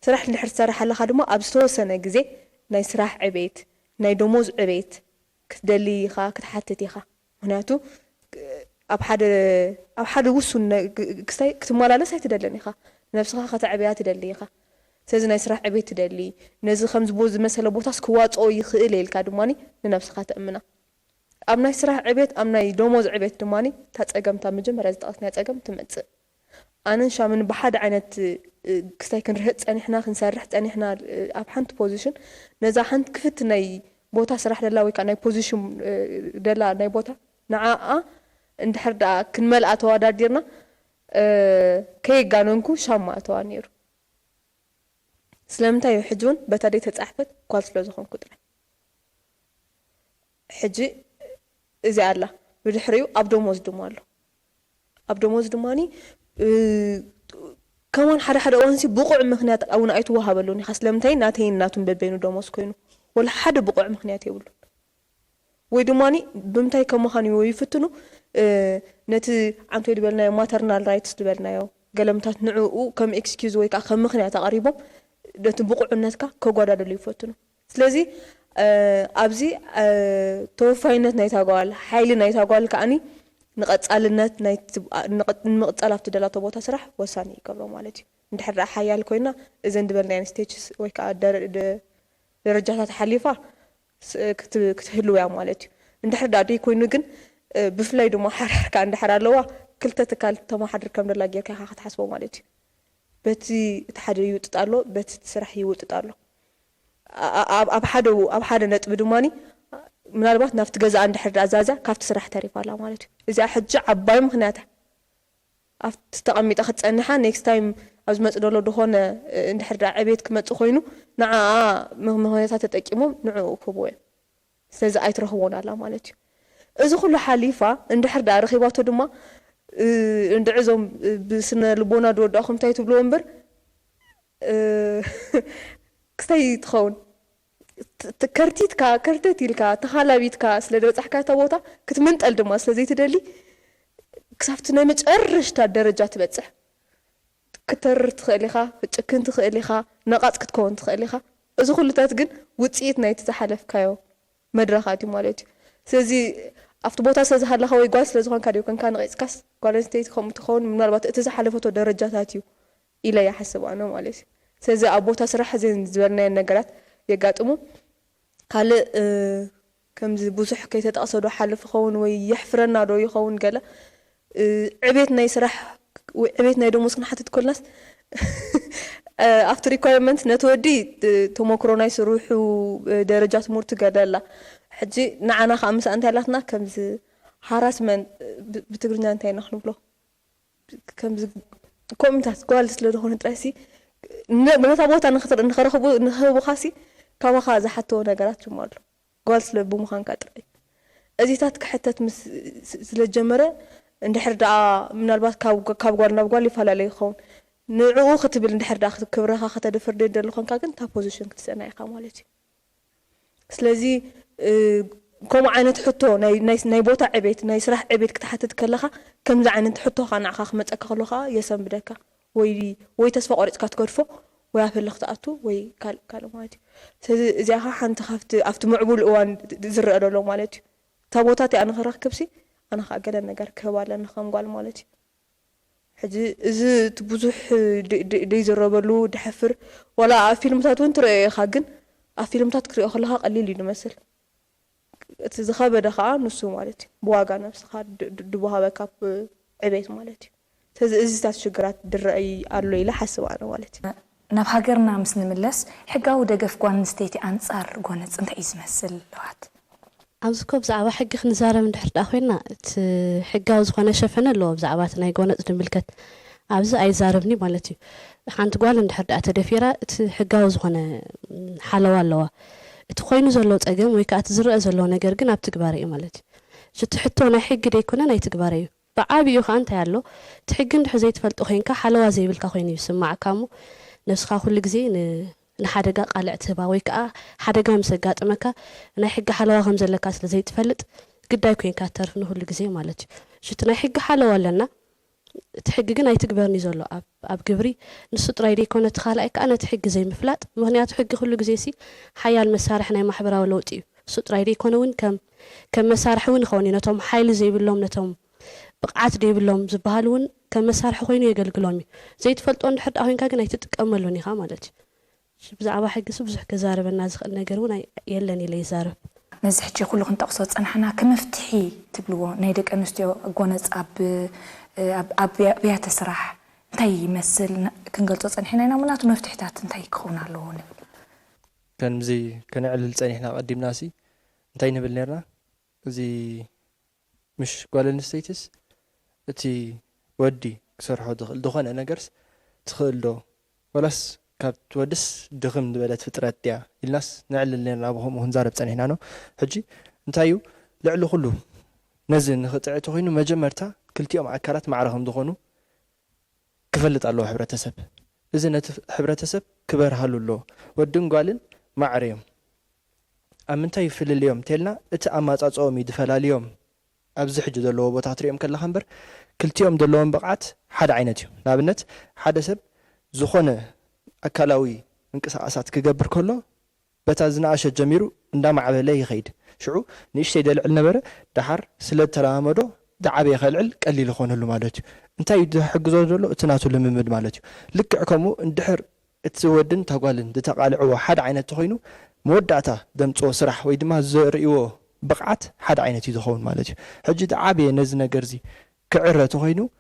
S5: سرح ندحر سرح لنا خدمة أبستو سنة جزء نيسرح عبيت نيدوموز عبيت كدلي خا كتحتتي خا هناتو أب حد وصل كتمالا لسه تدلني خا نفسها خطعبيات تدلي خا سيزنا يسرح عبيت تدلي نزل 5 بوز مثلا بوتاس كوات أو يخيل الكادماني لنفسها تأمنا أمنا يسرح عبيت أمنا يدوموز عبيت دماني تتأجم تامجم رزق أثناء تأجم تمت أنا شا من بحد عينت كستايكن رهت أن إحنا خنسرحت أن إحنا أبحنت بوزيشن نزا حنت كفت ناي بوتا سرح لله ويك ناي بوزيشن دلا ناي بوتا نعاء ندحر دا كنمل أتوا ديرنا كي قانونكو شام أتوا نيرو سلامتا يحجون بتادي تتعفت قال سلوزهم كتر حجي إذا الله بدحريو أبدوموز دماني كمان حدا وانسي بقع مخنيات أو نأيت وهابلوني خسلمتين ناتين ناتون ببينو دوموس كوينو ولا حدا بقع مخنيات يقولون ويدماني بمتاي كم خاني ويفتنو نتي عم تقول بالنا ماترنال رايتس دبلنا يو قلمتات نعو كم إكسكيوز ويك أخم مخنيات قريبهم دتبقع الناس كقعدة اللي يفتنوا سلزي أبزي توفينت نيتاقال حيل نيتاقال كأني نقطع النت نقطع لفت دلات بوتا سرح وساني قبل مالتي ندحر حيال كوينا إذا ندبلنا يعني ستيجز ويكا درجات حليفة كتهلو يا مالتي ندحر دادي كوينو جن بفلايدو ما حرر كان ندحر اللوا كلتا تكال تما حرر كم دلا جير كي خاخت حسبو مالتي بتي تحدي يوتطالو بتي تسرح يوتطالو أب حدا نطب دماني ምናልባት ናፍቲ ገዛ አንድ ሕድ አዛዛ ካፍቲ ስራሕ ተሪፋላ ማለት እዩ እዚ ሕጂ ዓባይ ምክንያት ኣብቲ ተቐሚጠ ክትፀንሓ ኔክስት ታይም ኣብ ዝመፅደሎ ድኾነ እንድሕር ዕቤት ክመፅእ ኮይኑ ንዓ ምክንያታት ተጠቂሞም ንዕኡ ክህብዎ እዮም ስለዚ ኣይትረኽቦን ኣላ ማለት እዩ እዚ ኩሉ ሓሊፋ እንድሕር ረኺባቶ ድማ እንድዕዞም ብስነ ልቦና ድወዳእኹም እንታይ ትብልዎ እምበር ክስታይ ትኸውን كرتت إلك تخالبيتك سلدر صحكة تبوتا كتمنت الدم سلزي تدلي كسفتنا متقرش تدرجات بتصح كتر تخليها كنت تخليها نقاط كتكون تخليها إذا كل تاتجن وتصيت نايت تحلف كايو مدرخاتي مالتي سلزي أفتبوتا سلزي هلا خوي قاس لزخان كاريو كان غير كاس قالن ستيت تخون من الوقت تزحلفته درجاتاتيو إلى يحسب أنا مالتي سلزي أبوتا صراحة زين زورنا النجارات يقاتمو قال كم بوزح كي تتقصدوا حلف خون ويحفرنا دو يخون قال عبيتنا يسرح وعبيتنا يدوموس حتى كل ناس after requirement نتودي تموكرونا يسروحوا درجات مرت قال حجي نعنا 5 أنت لاتنا كم harassment بتقولنا أنت نحن بلو كم كومنتات قال سلو هون تراسي من ثبوت أنا خطر نخربو خاسي كما خازة حتى نجارات جمال قال سلبو مخان كتري أزيتات كحتت سلجمرة اندحر دا منالبات كاب غوال نابغوال يفعل عليه خون نعو ختبل اندحر دا كبرها ختدفر دي دلخون كاكن تا بوزيشن كتسأنا يقا مالتي سلازي كم عينت حطو ناي بوتا عبيت ناي سراح عبيت كتحتت كلخا كم زعنت حطو خان عخا خمت أكخلوخا يسم بدكا وي تسفق أوريت كاتكرفو ويافل لختأتو وي كالو مالتي سلازي أخا حانت خافت أفت معبول أوان زرق دولو مالتي تابوتاتي أنا خراك بسي أنا خاقل النجار كهوالا نخام قال مالتي حجي إذا تبوزح دي زربلو دحفر ولا فيلم تاتون ترى خاقن فيلم تاتكري أخلها قليل ينمثل تزخابة دخاء نصو مالتي بواقع نفس خاد دبوها بكاب عبيت مالتي إذا تشجرات درأي قالوا إلى حسوا أنا مالتي
S1: ناب هاجرنا مسلم اللس حقا ودقف قوان ستيتي أنصار قوانت أنت إيز مسل لوات
S3: أمسكو بزعبة حق خنزارة من دحر أخوينا حقا وزخوانا شفنا اللو بزعباتنا يقونا تدملكت أبز أي زاربني مالتي حانت قوال ندحر أتدفيرا حقا وزخوانا حالوا اللوا تخوينو زلو تأقم ويكا أتزرق زلو نقرقن أبتقباري مالتي شو حتونا حق ديكونا نايتقباري بعابي يوخا أنت يالو تحقن دحو زي تفلت أخوينكا حالوا زي بالكا خويني يسمع كامو نفسخا كل جزي نحدقا قالعت با ويكا حدقا مسقات أمكا أنا حق حلوة خمزة لكا سلزي تفلت قد يكون كاترف نهو اللقزي مالتي شتنا حق حلوة لنا تحققنا يتقبرني زولو أب قبري نسوط رايدي كونة تخالعك أنا تحق زي مفلات مهنيات حق كل قزيسي حيا المسارحنا محبرا ولوتي سوط رايدي كونون كم مسارح وين خوني نتوم حايل زي باللوم نتوم بقعات دي باللوم زبهالون كم مسارح خويني يقلقلومي زي تفلتون حد أهين كاقنا يتتقملوني خا مالتي بزعبا حق سبزح كزارب الناس نقرونا يلني لي زارب
S1: نزحتي كلكم تقصد أنحنا كمفتحي تبلو نيدك أنستيو قونز أب بيات سراح انتي يمثل كنقلتو صنحنا نامناتو مفتحتات انتي كخونا لون
S4: كان زي كان علل صنحنا قديم ناسي انتي نبل نيرنا زي مش قال نستيتس اتي ودي كسرحو دخل انا قرس تخيل دو ولاس كاب تودس دخم دبلت فترات ديا الناس نعلل لنا ابوهم وهنزارب صنحنا نو حجي انتايو لعلو كله نزل نخطعته خينو مجمرتا كلتيهم عكارات معرهم دخونو كفلت الله حبرتسب إذن حبرتسب كبر هالو الله ودن قالن معريهم أمنتاي في اليوم تلنا اتأمات أصومي دفل اليوم أبزح جد الله وبتعطريهم كل خنبر كلتيهم دلهم بقعت حد عينتهم لابنت حد سب زخونة أكلاوي انكسا أسات كجبر كله بتازنا عشان جميرو ندام على يخيد شعو نيشتي دلع النبرة دحر سلة ترامدو دعابي خلعل قليل خونه له مالتي انتي حجزو دلو اتناتو لممد مالتي لكعكمو اندحر اتسودن تقالن دتقالعو حد عينت تخينو مودعتا دمصو سرح وي دما زريو بقعت حد عينت يدخون مالتي حجي دعابي نز نغرزي كعره تخينو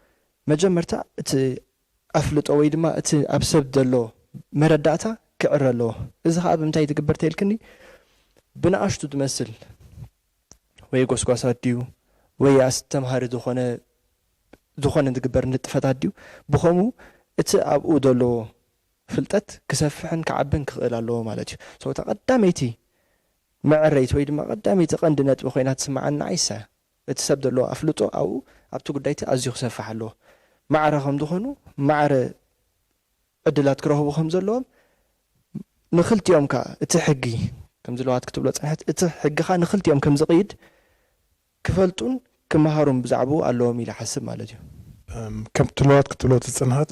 S4: مجمرتا ات افلطو وي دما ات ابسب دلو مرداتا كعره له اذا خاب متى تقبرت يلكني بناشتو تمثل وي غوسغوسا ديو ويا استمهار دخونه تقبر نتفات ديو بخمو ات ابو دلو فلطت كسفحن كعبن كقل الله مالتي سو تقدميتي معريت ويد ما قداميتي قندنت بخينات تسمعنا عيسى اتسبد له افلطو او ابتو قدايتي ازيو سفح له معرهم دخونو معر ادلات كرهو بخم زلوم نخلتيوم كا اتحقي كم زلوات كتب له صحت اتحقخا نخلتيوم كم زقيد كفلطون كمهارون بزعبو اللهم إلى حسب مالتي
S2: كم كتلوات الصنهات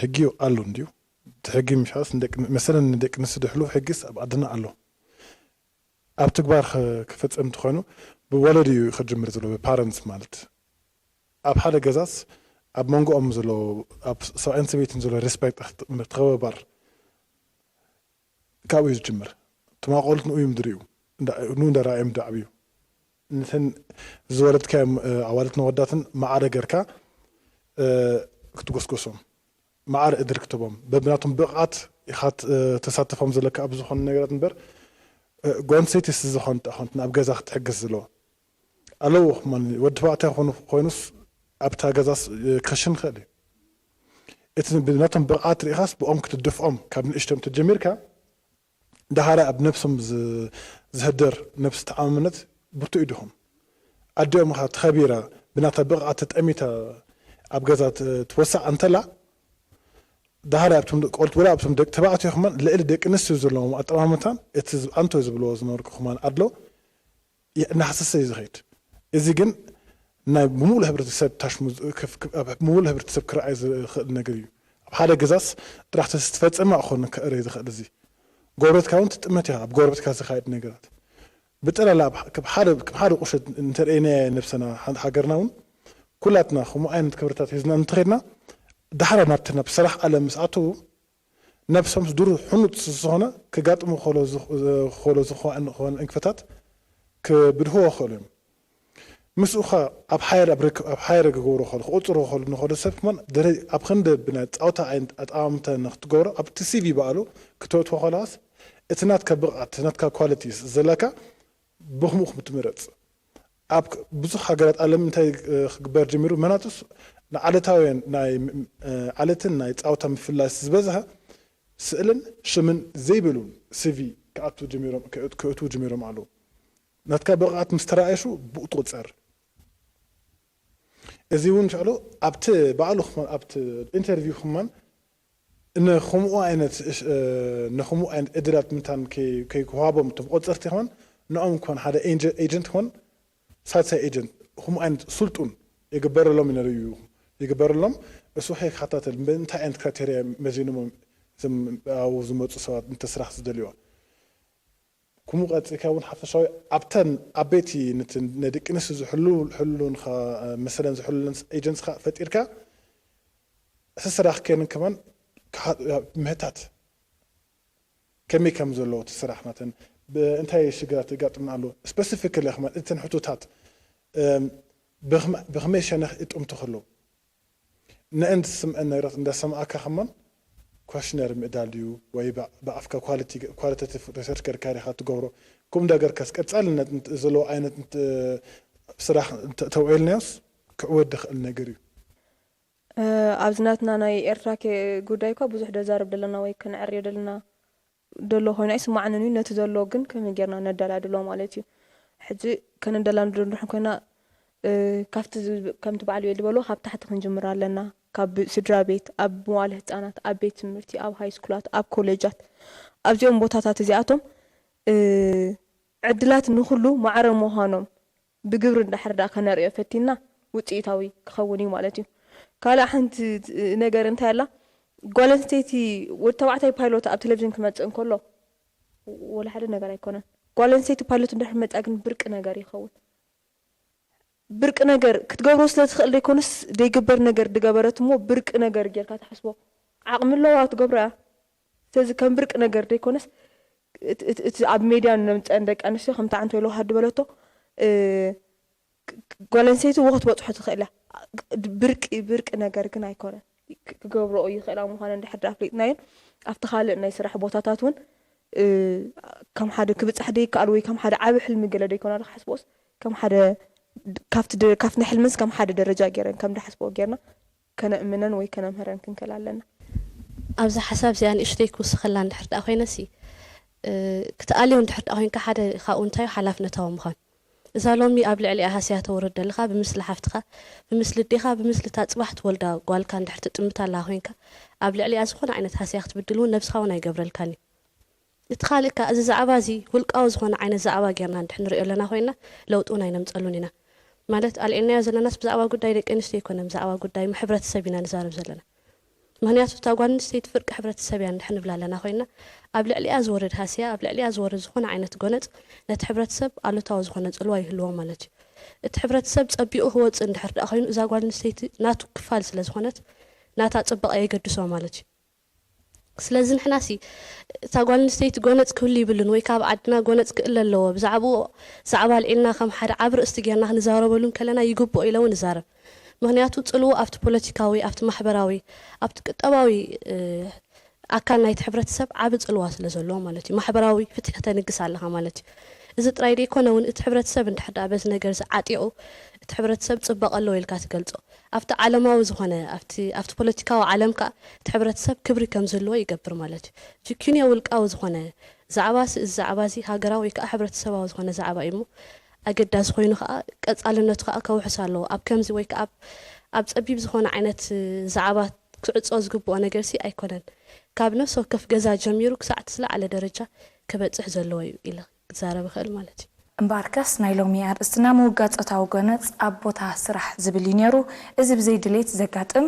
S2: حقيو قالوا نديو تحقي مش حاس ندك مثلا ندك نسدحلو حقس ابعدنا قالو ابتكبار كفتم تخونو بولدي خجمر زلو بارنتس مالت اب حدا جزاس اب مونغو ام زلو اب سو انسبيتن زلو ريسبكت متخبر كاويز جمر تما قلت نو يمدريو نو درايم دعبيو نثن زورت كام عوالتنا وداتن معارة جركا كتوقسكوسهم معارة إدر كتبهم ببناتهم بقعات يخات تساتفهم زلك أبزخون نجارات نبر قوان سيتي سزخون تأخون أبجازخ تحجز له ألو من ودفعته خوينوس أبتا جزاس كشن خالي إتن ببناتهم بقعات رئاس بأم كتدفعهم كابن إشتم تجميركا ده هلا بنفسهم زهدر نفس تعاملت برتو إيدهم ኣዲኦም ኻ ተኸቢራ ብናታ ብቕዓት ተጠሚታ ኣብ ገዛ ትወሳዕ እንተላ ዳህራ ኣብቶም ቆልት ወላ ኣብቶም ደቂ ተባዕትዮ ኹማን ልዕሊ ደቂ ኣንስትዮ ዘለዎም ኣጠማምታን እቲ ኣንቶ ዝብልዎ ዝነበርኩ ኹማን ኣድሎ እናሓሰሰ እዩ ዝኸይድ እዚ ግን ናይ ብምሉእ ሕብረተሰብ ታሽሙ ብምሉእ ሕብረተሰብ ክረኣይ ዝኽእል ነገር እዩ ኣብ ሓደ ገዛስ ጥራሕ ተፈፀመ ኣኾን ክእረይ ዝኽእል እዚ ጎረቤትካ እውን ትጥመት ኢኻ ኣብ ጎረቤትካ ዝኻየድ ነገራት ብጠላላ ካብ ሓደ ቁሸት እንተርእየና ነብሰና ሃገርና እውን ኩላትና ከምኡ ዓይነት ክብርታት ሒዝና እንተኸድና ዳሕራ ናብ ስራሕ ዓለም ምስ ኣተው ነብሶም ዱር ሕኑጥ ዝኾነ ክጋጥሙ ክእሉ ዝኾኑ እንክፈታት ክብድህዎ ክእሉ እዮም ምስኡኻ ኣብ ሓይረ ክገብሮ ክእሉ ክቁፅሮ ክእሉ ንኽእሉ ሰብ ክማን ኣብ ክንዲ ብናይ ፃውታ ዓይነት ኣጠማምታ ንክትገብሮ ኣብቲ ሲቪ በኣሉ ክተወትዎ ከለኻስ እቲ ናትካ ብቕዓት ናትካ ኳሊቲስ ዘለካ ብኽሙኽ ምትምረፅ ኣብ ብዙሕ ሃገራት ዓለም እንታይ ክግበር ጀሚሩ መናቱስ ንዓለታውያን ናይ ዓለትን ናይ ፃውታ ምፍላስ ዝበዝሐ ስእልን ሽምን ዘይብሉን ሲቪ ክእትዉ ጀሚሮም ኣለዉ ናትካ ብቕዓት ምስ ተረኣየሹ ብኡ ትቁፀር እዚ እውን ሽዕሉ ኣብቲ በዓሉ ኣብቲ ኢንተርቪው ኹማን ንኸምኡ ዓይነት ዕድላት ምንታን ከይክዋቦም እቶም ቆፀርቲ ኹማን ንኦም ኮን ሓደ ኤጀንት ኾን ሳልሳይ ኤጀንት ከምኡ ዓይነት ስልጡን ይግበረሎም ይነርዩ ይግበረሎም እሱ ከይከታተል እንታይ ዓይነት ክራይቴርያ መዚኖም ኣብኡ ዝመፁ ሰባት እንተ ስራሕ ዝደልይዋ ከምኡ ቀፂልካ እውን ሓፈሻዊ ኣብተን ዓበይቲ ንደቂ ኣንስትዮ ዝሕሉን መሰለን ዝሕሉን ኤጀንትስካ ፈጢርካ እቲ ስራሕ ከንን ከማን ምህታት ከመይ ከም ዘለዎ እቲ ስራሕ ናተን እንታይ ሽግራት ይጋጥምና ኣሎ ስፔሲፊካሊ ከማን እተን ሕቶታት ብኸመይ ሸነኽ ይጥምቱ ከለዉ ንእንድ ስምዐን ነገራት እንዳሰማዓካ ከማን ኳሽነር ምእዳል ድዩ ወይ ብኣፍካ ኳሊቴቲቭ ሪሰርች ጌርካ ኢኻ ትገብሮ ከምኡ ዳገርካስ ቀፃልነት ዘለዎ ዓይነት ስራሕ ተውዒልናዮስ ክዕወድ ዝኽእል ነገር እዩ
S5: ኣብዚ ናትና ናይ ኤርትራ ጉዳይ እኳ ብዙሕ ደዛርብ ደለና ወይ ክንዕርዮ ደለና ደሎ ኮይኑ ኣይስማዕንን እዩ ነቲ ዘሎ ግን ከመይ ጌርና ነደላድሎ ማለት እዩ ሕጂ ከነደላድሎ ኮይና ካብቲ ከምቲ በዓል እዩ ዝበሎ ካብ ታሕቲ ክንጅምር ኣለና ካብ ስድራ ቤት ኣብ መዋእለ ህፃናት ኣብ ቤት ትምህርቲ ኣብ ሃይ ስኩላት ኣብ ኮሌጃት ኣብዚኦም ቦታታት እዚኣቶም ዕድላት ንኩሉ ማዕረ ምዃኖም ብግብሪ እንዳሕር ዳ ከነሪኦ ፈቲና ውፅኢታዊ ክኸውን እዩ ማለት እዩ ካልእ ሓንቲ ነገር እንታይ ኣላ ጓል ኣንስተይቲ ወዲ ተባዕታይ ፓይሎት ኣብ ቴሌቭዥን ክመፅእ እንከሎ ወላ ሓደ ነገር ኣይኮነን ጓል ኣንስተይቲ ፓይሎት እንድሕር መፃ ግን ብርቂ ነገር ይኸውን ብርቂ ነገር ክትገብሮ ስለ ትኽእል ዘይኮነስ ዘይግበር ነገር ድገበረት እሞ ብርቂ ነገር ጌርካ ተሓስቦ ዓቕሚ ኣለዋ ትገብሮ እያ ስለዚ ከም ብርቂ ነገር ዘይኮነስ እቲ ኣብ ሜድያ ነምፀአን ደቂ ኣንስትዮ ከምቲ ዓንተ ኢሎ ሃዲ በለቶ ጓል ኣንስተይቲ ወ ክትበፅሖ ትኽእል እያ ብርቂ ነገር ግን ኣይኮነን ክገብርኦ ይኽእላ ምዃነ እንድሕር ዳ ኣፍሊጥናየን ኣብቲ ካልእ ናይ ስራሕ ቦታታት እውን ከም ሓደ ክብፃሕ ደይከኣል ወይ ከም ሓደ ዓብዪ ሕልሚ ገለ ደይኮና ክሓስቦስ ከም ሓደ ካብቲ ናይ ሕልምስ ከም ሓደ ደረጃ ገይረን ከም ዳሓስቦ ጌርና ከነእምነን ወይ ከነምህረን ክንከል ኣለና
S3: ኣብዚ ሓሳብ እዚኣ ንእሽተይ ክውስኸላ እንድሕር ዳ ኮይነሲ ክትኣልዮ እንድሕር ዳ ኮይንካ ሓደ ካብኡ እንታይ ሓላፍነታዊ ምዃን እዛ ሎሚ ኣብ ልዕሊኣ ሃስያ ተወርድ ኣለኻ ብምስሊ ሓፍትኻ ብምስሊ ዴኻ ብምስሊ እታ ፅባሕ ትወልዳ ጓልካ እንድሕር ትጥምታ ኣላ ኮይንካ ኣብ ልዕሊኣ ዝኾነ ዓይነት ሃስያ ክትብድል እውን ነብስኻ እውን ኣይገብረልካን እዩ እቲ ካልእካ እዚ ዛዕባ እዚ ውልቃዊ ዝኾነ ዓይነት ዛዕባ ጌርና እንድሕር ንሪኦ ኣለና ኮይና ለውጡ እውን ኣይነምፀሉን ኢና ማለት ኣልዒልናዮ ዘለናስ ብዛዕባ ጉዳይ ደቂ ኣንስትዮ ኣይኮነን ብዛዕባ ጉዳይ ሕብረተሰብ ኢና ንዛረብ ዘለና ምክንያቱ እታ ጓል ኣንስተይቲ ፍርቂ ሕብረተሰብ እያ እንድሕር ንብላ ኣለና ኮይና ኣብ ልዕሊኣ ዝወርድ ሃስያ ኣብ ልዕሊኣ ዝወርድ ዝኾነ ዓይነት ጎነፅ ነቲ ሕብረተሰብ ኣሉታዊ ዝኾነ ፅልዋ ይህልዎ ማለት እዩ እቲ ሕብረተሰብ ፀቢቑ ክወፅእ እንድሕር ዳ ኮይኑ እዛ ጓል ኣንስተይቲ ናቱ ክፋል ስለ ዝኾነት ናታ ፅበቃ የገድሶ ማለት እዩ ስለዚ ንሕናሲ እታ ጓል ኣንስተይቲ ጎነፅ ክህሉ ይብልን ወይ ካብ ዓድና ጎነፅ ክእል ኣለዎ ብዛዕባ ኣልዒልና ከም ሓደ ዓብ ርእስቲ ጌርና ክንዛረበሉ ከለና ይግብኦ ኢለ እውን ንዛረብ ምክንያቱ ፅልዎ ኣብቲ ፖለቲካዊ ኣብቲ ማሕበራዊ ኣብቲ ቅጠባዊ ኣካል ናይቲ ሕብረተሰብ ዓብ ፅልዋ ስለ ዘለዎ ማለት እዩ ማሕበራዊ ፍትሒ ተንግስ ኣለኻ ማለት እዩ እዚ ጥራይ ደይኮነ እውን እቲ ሕብረተሰብ እንድሕር ዳ በዚ ነገር ዝዓጢቑ እቲ ሕብረተሰብ ፅበቀ ኣለዎ ኢልካ ትገልፆ ኣብቲ ዓለማዊ ዝኾነ ኣብቲ ፖለቲካዊ ዓለም ከዓ እቲ ሕብረተሰብ ክብሪ ከም ዘለዎ ይገብር ማለት እዩ ጅኪንዮ ውልቃዊ ዝኾነ ዛዕባ እዚ ዛዕባ እዚ ሃገራዊ ወይ ከዓ ሕብረተሰባዊ ዝኾነ ዛዕባ እዩ እሞ ኣገዳሲ ኮይኑ ከዓ ቀጻልነቱ ከዓ ከውሕስ ኣለዎ ኣብ ከምዚ ወይ ከዓ ኣብ ፀቢብ ዝኾነ ዓይነት ዛዕባ ክዕፆ ዝግብኦ ነገር ሲ ኣይኮነን ካብ ነፍሲ ወከፍ ገዛ ጀሚሩ ክሳዕ ዝለዓለ ደረጃ ከበፅሕ ዘለዎ እዩ ኢለ ክዛረብ ይኽእል ማለት እዩ
S1: እምበኣርካስ ናይ ሎሚ ኣርእስትና ምውጋድ ፆታዊ ጎነፅ ኣብ ቦታ ስራሕ ዝብል እዩ ነይሩ እዚ ብዘይ ድሌት ዘጋጥም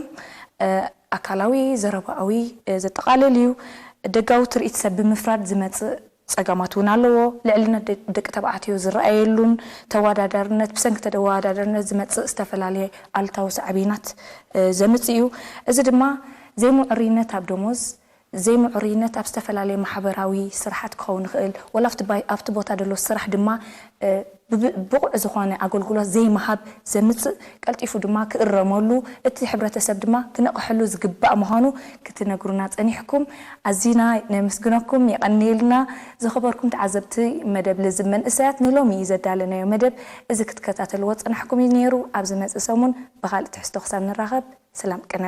S1: ኣካላዊ ዘረባዊ ዘጠቃልል እዩ ደጋዊ ትርኢት ሰብ ብምፍራድ ዝመፅእ ፀገማት እውን ኣለዎ ልዕልነት ደቂ ተባዕትዮ ዝረኣየሉን ተወዳዳርነት ብሰንኪ ተወዳዳርነት ዝመፅእ ዝተፈላለየ ኣልታዊ ሳዕቤናት ዘምፅእ እዩ እዚ ድማ ዘይምዕሩይነት ኣብ ደሞዝ ዘይምዕሩይነት ኣብ ዝተፈላለየ ማሕበራዊ ስራሓት ክኸውን ይኽእል ወላ ኣብቲ ቦታ ደሎ ስራሕ ድማ ብቑዕ ዝኾነ ኣገልግሎት ዘይመሃብ ዘምፅእ ቀልጢፉ ድማ ክእረመሉ እቲ ሕብረተሰብ ድማ ክነቕሐሉ ዝግባእ ምዃኑ ክትነግሩና ፀኒሕኩም ኣዚና ነመስግነኩም የቐኒልና ዝኸበርኩም ተዓዘብቲ መደብ ልዝመን እሳያት ንሎሚ ዘዳለናዮ መደብ እዚ ክትከታተልዎ ፀናሕኩም እዩ ነይሩ ኣብ ዝመፅእ ሰሙን ብካልእ ትሕዝቶ ክሳብ ንራኸብ ሰላም ቅነ